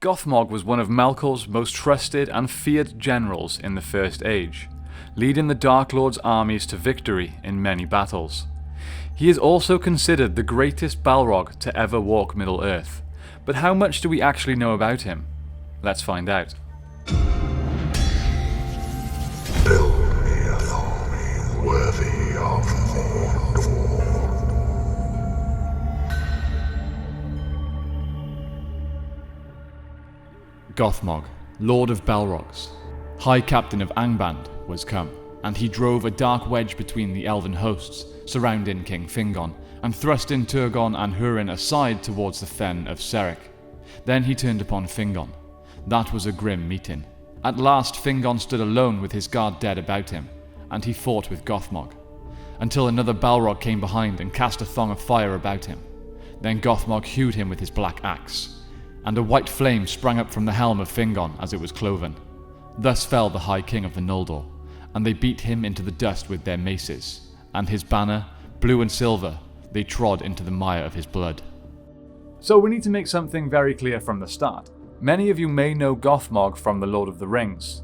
Gothmog was one of Melkor's most trusted and feared generals in the First Age, leading the Dark Lord's armies to victory in many battles. He is also considered the greatest Balrog to ever walk Middle-earth, but how much do we actually know about him? Let's find out. Build me an army worthy of Mordor. Gothmog, Lord of Balrogs, High Captain of Angband, was come, and he drove a dark wedge between the elven hosts, surrounding King Fingon, and thrusting Turgon and Húrin aside towards the fen of Serech. Then he turned upon Fingon. That was a grim meeting. At last Fingon stood alone with his guard dead about him, and he fought with Gothmog, until another Balrog came behind and cast a thong of fire about him. Then Gothmog hewed him with his black axe, and a white flame sprang up from the helm of Fingon as it was cloven. Thus fell the High King of the Noldor, and they beat him into the dust with their maces, and his banner, blue and silver, they trod into the mire of his blood. So we need to make something very clear from the start. Many of you may know Gothmog from The Lord of the Rings.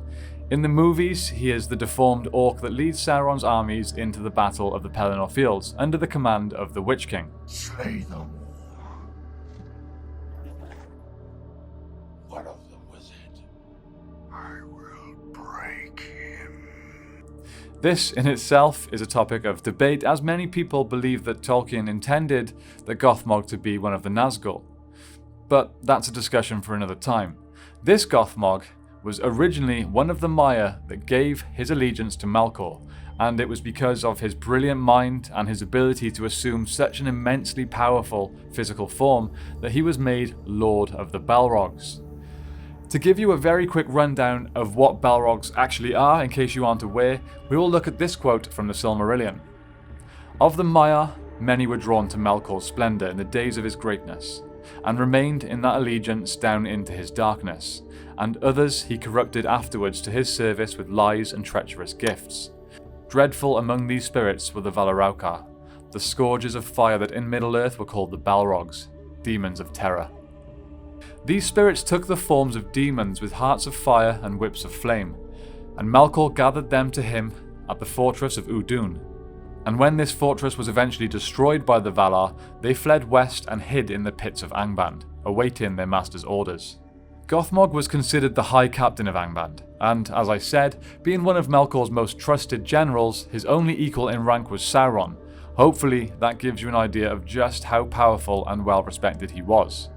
In the movies, he is the deformed orc that leads Sauron's armies into the Battle of the Pelennor Fields under the command of the Witch King. Slay them. What of the wizard? I will break him. This in itself is a topic of debate, as many people believe that Tolkien intended the Gothmog to be one of the Nazgul. But that's a discussion for another time. This Gothmog was originally one of the Maiar that gave his allegiance to Melkor, and it was because of his brilliant mind and his ability to assume such an immensely powerful physical form that he was made Lord of the Balrogs. To give you a very quick rundown of what Balrogs actually are, in case you aren't aware, we will look at this quote from the Silmarillion. Of the Maiar, many were drawn to Melkor's splendour in the days of his greatness, and remained in that allegiance down into his darkness, and others he corrupted afterwards to his service with lies and treacherous gifts. Dreadful among these spirits were the Valaraukar, the scourges of fire that in Middle-earth were called the Balrogs, demons of terror. These spirits took the forms of demons with hearts of fire and whips of flame, and Melkor gathered them to him at the fortress of Udun. And when this fortress was eventually destroyed by the Valar, they fled west and hid in the pits of Angband, awaiting their master's orders. Gothmog was considered the High Captain of Angband, and, as I said, being one of Melkor's most trusted generals, his only equal in rank was Sauron. Hopefully that gives you an idea of just how powerful and well respected he was.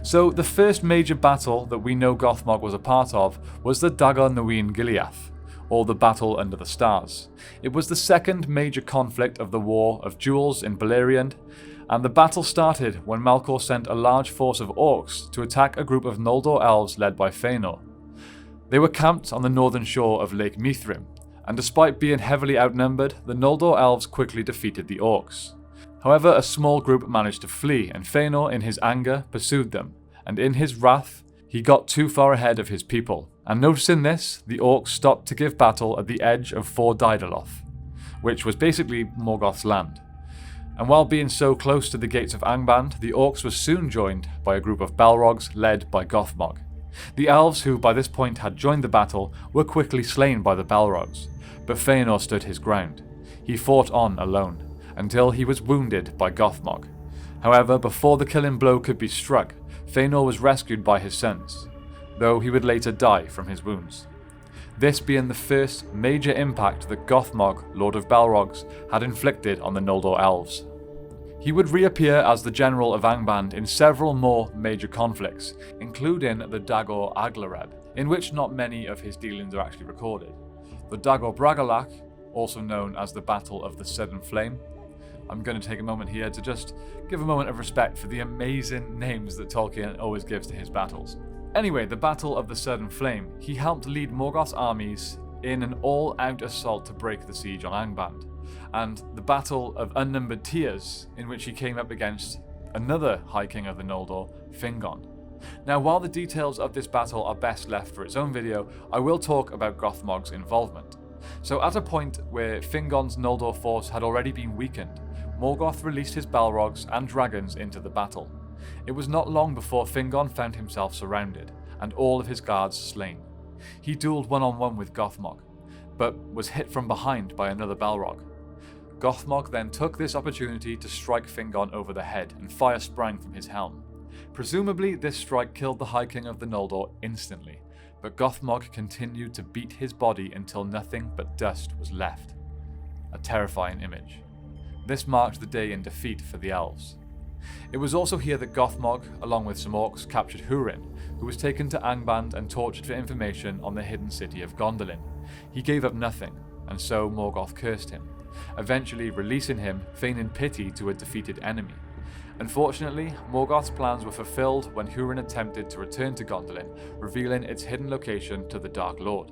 So the first major battle that we know Gothmog was a part of was the Dagor Nuin Giliath, or the Battle Under the Stars. It was the second major conflict of the War of Jewels in Beleriand, and the battle started when Melkor sent a large force of orcs to attack a group of Noldor elves led by Fëanor. They were camped on the northern shore of Lake Mithrim, and despite being heavily outnumbered, the Noldor elves quickly defeated the orcs. However, a small group managed to flee, and Fëanor in his anger pursued them, and in his wrath he got too far ahead of his people. And noticing this, the orcs stopped to give battle at the edge of Ford Daedaloth, which was basically Morgoth's land. And while being so close to the gates of Angband, the orcs were soon joined by a group of Balrogs led by Gothmog. The elves, who by this point had joined the battle, were quickly slain by the Balrogs, but Fëanor stood his ground. He fought on alone, until he was wounded by Gothmog. However, before the killing blow could be struck, Fëanor was rescued by his sons, though he would later die from his wounds. This being the first major impact that Gothmog, Lord of Balrogs, had inflicted on the Noldor elves. He would reappear as the general of Angband in several more major conflicts, including the Dagor Aglareb, in which not many of his dealings are actually recorded. The Dagor Bragollach, also known as the Battle of the Sudden Flame. I'm going to take a moment here to just give a moment of respect for the amazing names that Tolkien always gives to his battles. Anyway, the Battle of the Sudden Flame. He helped lead Morgoth's armies in an all-out assault to break the siege on Angband, and the Battle of Unnumbered Tears, in which he came up against another High King of the Noldor, Fingon. Now, while the details of this battle are best left for its own video, I will talk about Gothmog's involvement. So at a point where Fingon's Noldor force had already been weakened, Morgoth released his Balrogs and dragons into the battle. It was not long before Fingon found himself surrounded, and all of his guards slain. He dueled one-on-one with Gothmog, but was hit from behind by another Balrog. Gothmog then took this opportunity to strike Fingon over the head, and fire sprang from his helm. Presumably, this strike killed the High King of the Noldor instantly, but Gothmog continued to beat his body until nothing but dust was left. A terrifying image. This marked the day in defeat for the elves. It was also here that Gothmog, along with some orcs, captured Húrin, who was taken to Angband and tortured for information on the hidden city of Gondolin. He gave up nothing, and so Morgoth cursed him, eventually releasing him, feigning pity to a defeated enemy. Unfortunately, Morgoth's plans were fulfilled when Húrin attempted to return to Gondolin, revealing its hidden location to the Dark Lord.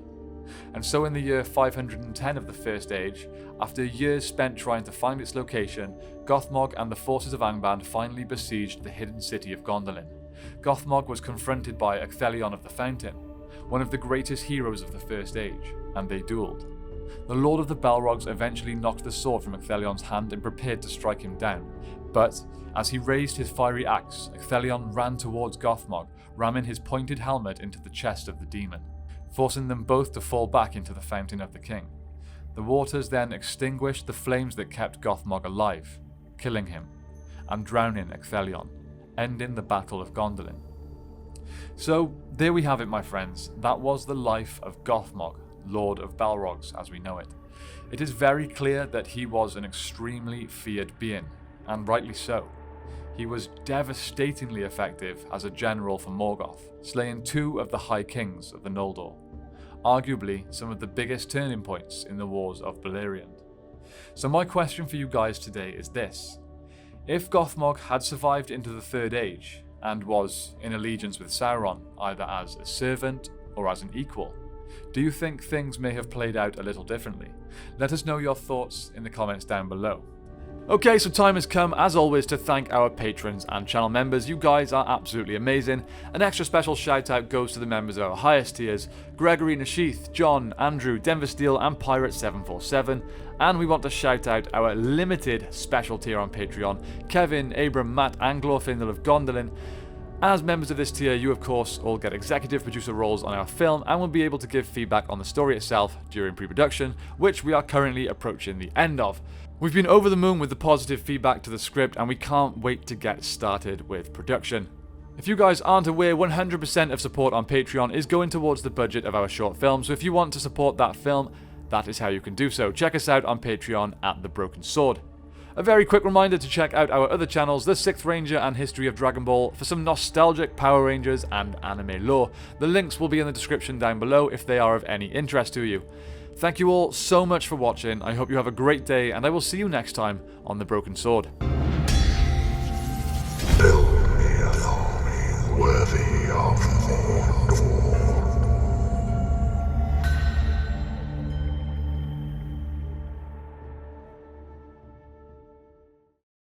And so in the year 510 of the First Age, after years spent trying to find its location, Gothmog and the forces of Angband finally besieged the hidden city of Gondolin. Gothmog was confronted by Ecthelion of the Fountain, one of the greatest heroes of the First Age, and they dueled. The Lord of the Balrogs eventually knocked the sword from Ecthelion's hand and prepared to strike him down, but as he raised his fiery axe, Ecthelion ran towards Gothmog, ramming his pointed helmet into the chest of the demon, forcing them both to fall back into the Fountain of the King. The waters then extinguished the flames that kept Gothmog alive, killing him, and drowning Ecthelion, ending the Battle of Gondolin. So, there we have it, my friends. That was the life of Gothmog, Lord of Balrogs as we know it. It is very clear that he was an extremely feared being, and rightly so. He was devastatingly effective as a general for Morgoth, slaying 2 of the High Kings of the Noldor, arguably some of the biggest turning points in the wars of Beleriand. So my question for you guys today is this: if Gothmog had survived into the Third Age, and was in allegiance with Sauron, either as a servant or as an equal, do you think things may have played out a little differently? Let us know your thoughts in the comments down below. Okay, so time has come, as always, to thank our patrons and channel members. You guys are absolutely amazing. An extra special shout out goes to the members of our highest tiers: Gregory Nashith, John, Andrew, Denver Steel, and Pirate747. And we want to shout out our limited special tier on Patreon: Kevin, Abram, Matt, and Glorfindel of Gondolin. As members of this tier, you of course all get executive producer roles on our film and will be able to give feedback on the story itself during pre-production, which we are currently approaching the end of. We've been over the moon with the positive feedback to the script, and we can't wait to get started with production. If you guys aren't aware, 100% of support on Patreon is going towards the budget of our short film, so if you want to support that film, that is how you can do so. Check us out on Patreon at The Broken Sword. A very quick reminder to check out our other channels, The Sixth Ranger and History of Dragon Ball, for some nostalgic Power Rangers and anime lore. The links will be in the description down below if they are of any interest to you. Thank you all so much for watching. I hope you have a great day, and I will see you next time on The Broken Sword.